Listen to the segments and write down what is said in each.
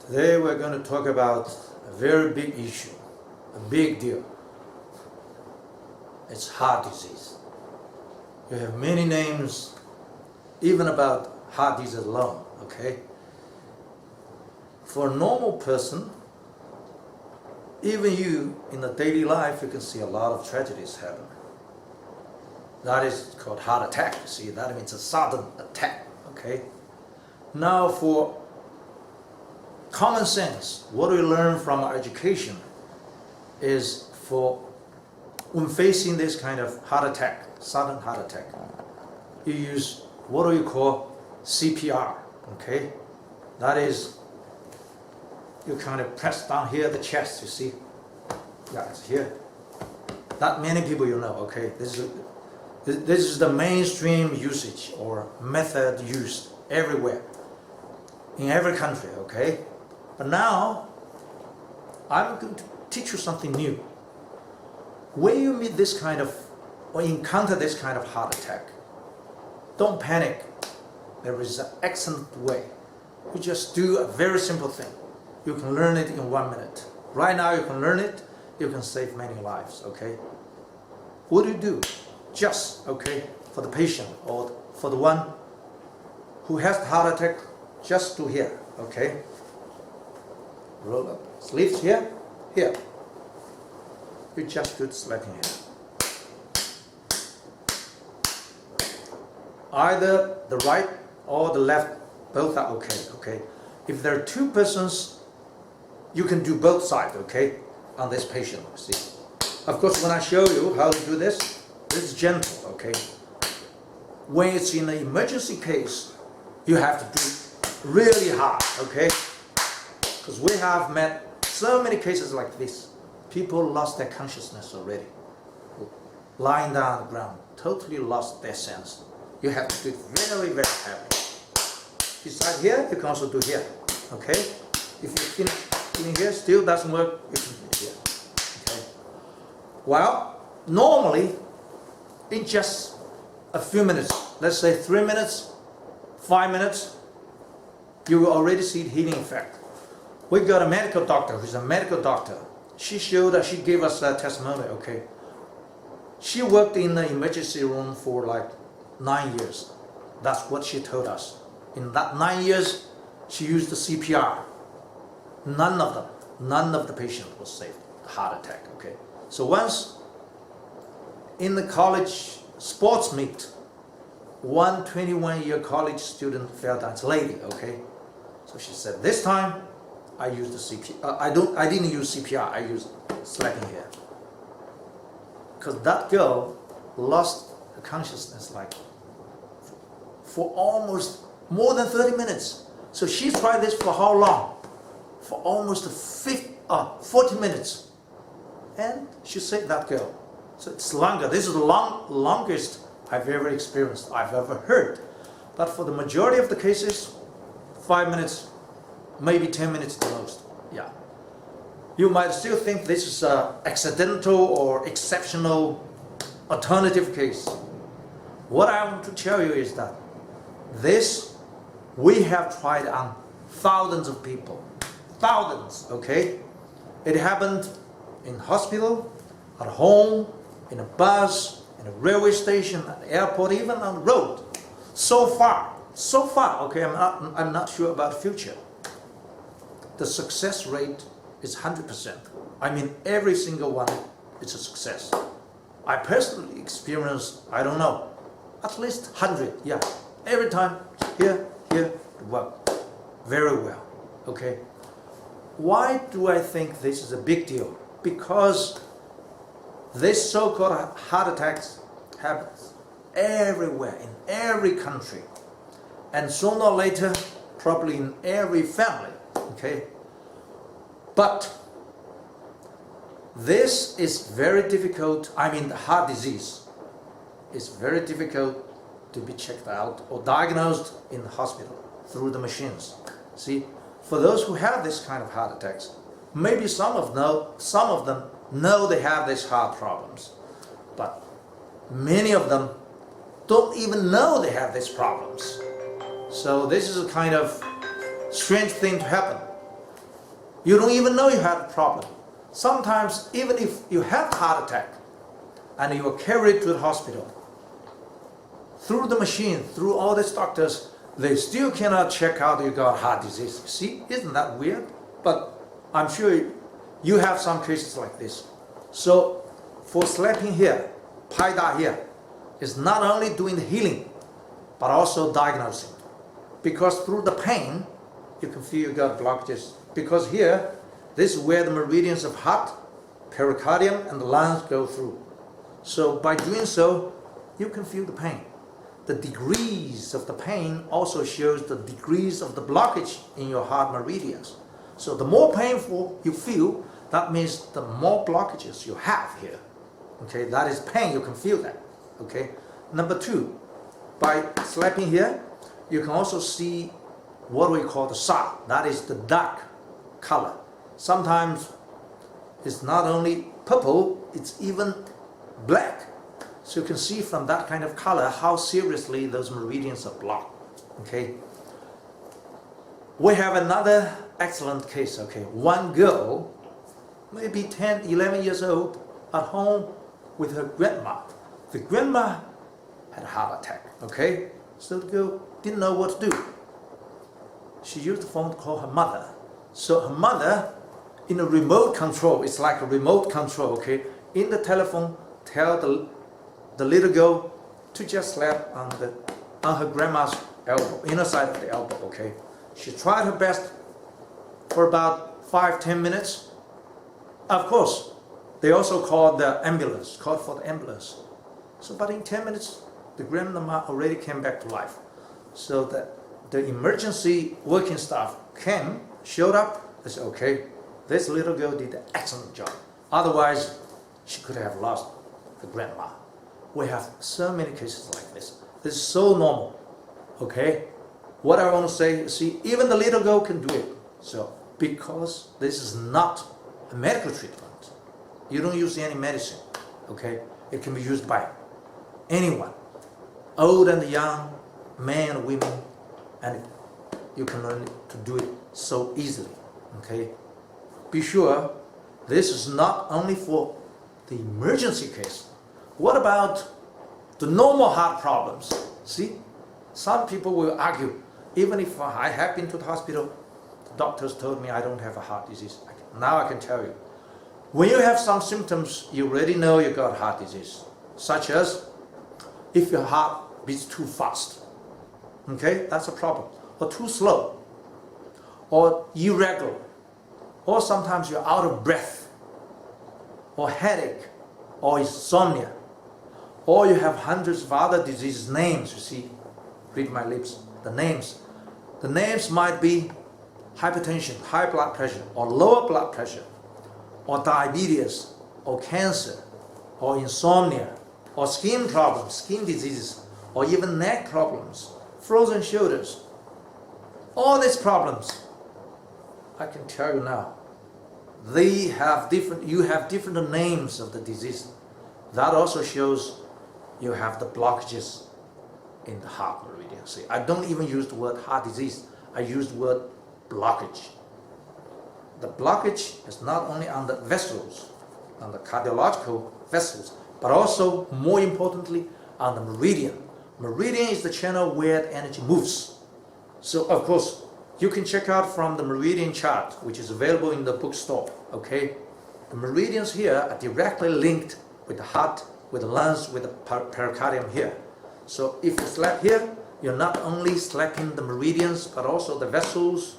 Today we're going to talk about a very big issue, a big deal. It's heart disease. You have many names, even about heart disease alone, okay? For a normal person, even you in the daily life, you can see a lot of tragedies happen. That is called heart attack. You see, that means a sudden attack, okay? Now for common sense, what we learn from our education is for when facing this kind of heart attack, sudden heart attack, you use what do you call CPR, okay? That is, you kind of press down here the chest, you see? Yeah, it's here. Not many people you know, okay? This is the mainstream usage or method used everywhere, in every country, okay? But now, I'm going to teach you something new. When you meet this kind of, or encounter this kind of heart attack, don't panic. There is an excellent way. You just do a very simple thing. You can learn it in 1 minute. Right now you can learn it, you can save many lives, okay? What do you do? Just, okay, for the patient or for the one who has the heart attack, just do here, okay? Roll up sleeves here, here. You just do it slapping here. Either the right or the left, both are okay, okay? If there are two persons, you can do both sides, okay? On this patient, see? Of course, when I show you how to do this, it's gentle, okay? When it's in an emergency case, you have to do really hard, okay? Because we have met so many cases like this. People lost their consciousness already. Lying down on the ground, totally lost their sense. You have to do it very, very heavily. Besides here, you can also do here, okay? If you finish in here, still doesn't work, you can do it here, okay? Well, normally, in just a few minutes, let's say 3 minutes, 5 minutes, you will already see the healing effect. We got a medical doctor who's a medical doctor. She gave us a testimony, okay? She worked in the emergency room for like 9 years. That's what she told us. In that 9 years, she used the CPR. None of the patient was saved, heart attack, okay? So once in the college sports meet, one 21-year college student fell down, it's a lady, okay? So she said, this time, I used the CPR. I didn't use CPR, I used slapping here. Because that girl lost her consciousness like for almost more than 30 minutes. So she tried this for how long? For almost 40 minutes. And she saved that girl. So it's longer. This is the longest I've ever experienced, I've ever heard. But for the majority of the cases, 5 minutes, maybe 10 minutes the most, yeah. You might still think this is an accidental or exceptional alternative case. What I want to tell you is that this, we have tried on thousands of people. Thousands, okay? It happened in hospital, at home, in a bus, in a railway station, at the airport, even on the road. So far, okay, I'm not sure about the future. The success rate is 100%. I mean, every single one is a success. I personally experienced, I don't know, at least 100, yeah. Every time, here, it worked very well, okay? Why do I think this is a big deal? Because this so-called heart attacks happens everywhere, in every country. And sooner or later, probably in every family, okay? But this is very difficult. I mean, the heart disease is very difficult to be checked out or diagnosed in the hospital through the machines. See, for those who have this kind of heart attacks, maybe some of them know they have these heart problems, but many of them don't even know they have these problems. So this is a kind of strange thing to happen. You don't even know you had a problem. Sometimes, even if you have a heart attack and you are carried to the hospital, through the machine, through all these doctors, they still cannot check out you got heart disease. See, isn't that weird? But I'm sure you have some cases like this. So for slapping here, PIDA here, is not only doing the healing, but also diagnosing. Because through the pain, you can feel you got blockages. Because here, this is where the meridians of heart, pericardium, and the lungs go through. So by doing so, you can feel the pain. The degrees of the pain also shows the degrees of the blockage in your heart meridians. So the more painful you feel, that means the more blockages you have here. Okay, that is pain, you can feel that. Okay. Number two, by slapping here, you can also see what we call the sa, that is the dark color. Sometimes it's not only purple, it's even black. So you can see from that kind of color how seriously those meridians are blocked. Okay. We have another excellent case. Okay, one girl, maybe 10, 11 years old, at home with her grandma. The grandma had a heart attack. Okay, so the girl didn't know what to do. She used the phone to call her mother. So her mother, in a remote control, it's like a remote control. Okay, in the telephone, tell the little girl to just slap on her grandma's elbow, inner side of the elbow. Okay, she tried her best for about 5-10 minutes. Of course, they also called the ambulance, called for the ambulance. So, but in 10 minutes, the grandma already came back to life. So the emergency working staff came, showed up. They said, okay, this little girl did an excellent job. Otherwise, she could have lost the grandma. We have so many cases like this. This is so normal. Okay? What I want to say, see, even the little girl can do it. So, because this is not a medical treatment, you don't use any medicine. Okay? It can be used by anyone, old and young, men and women, and you can learn to do it so easily. Okay? Be sure this is not only for the emergency case. What about the normal heart problems? See, some people will argue, even if I have been to the hospital, the doctors told me I don't have a heart disease. Now I can tell you, when you have some symptoms, you already know you got heart disease, such as if your heart beats too fast. Okay, that's a problem. Or too slow, or irregular, or sometimes you're out of breath, or headache, or insomnia, or you have hundreds of other disease names. You see, read my lips, the names. The names might be hypertension, high blood pressure, or lower blood pressure, or diabetes, or cancer, or insomnia, or skin problems, skin diseases, or even neck problems, frozen shoulders. All these problems, I can tell you now, they have you have different names of the disease. That also shows you have the blockages in the heart meridian. See, I don't even use the word heart disease, I use the word blockage. The blockage is not only on the vessels, on the cardiological vessels, but also, more importantly, on the meridian. Meridian is the channel where the energy moves. So, of course, you can check out from the meridian chart, which is available in the bookstore. Okay, the meridians here are directly linked with the heart, with the lungs, with the pericardium here. So, if you slap here, you're not only slapping the meridians, but also the vessels,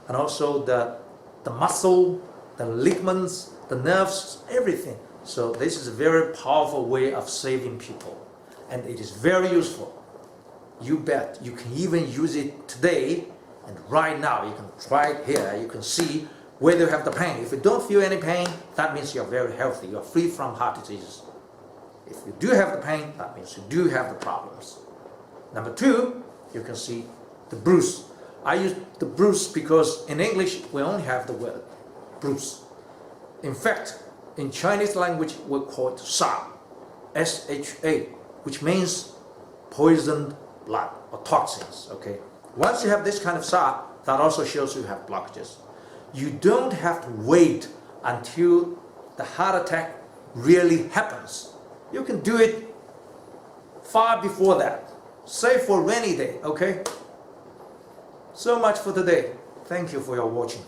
and also the muscle, the ligaments, the nerves, everything. So this is a very powerful way of saving people, and it is very useful. You bet. You can even use it today, and right now you can try it here. You can see whether you have the pain. If you don't feel any pain, that means you're very healthy. You're free from heart diseases. If you do have the pain, that means you do have the problems. Number two, you can see the bruise. I use the bruise because in English we only have the word bruise. In fact, in Chinese language we call it sha, S-H-A, which means poisoned blood or toxins. Okay. Once you have this kind of sha, that also shows you have blockages. You don't have to wait until the heart attack really happens. You can do it far before that. Save for rainy day, okay? So much for today. Thank you for your watching.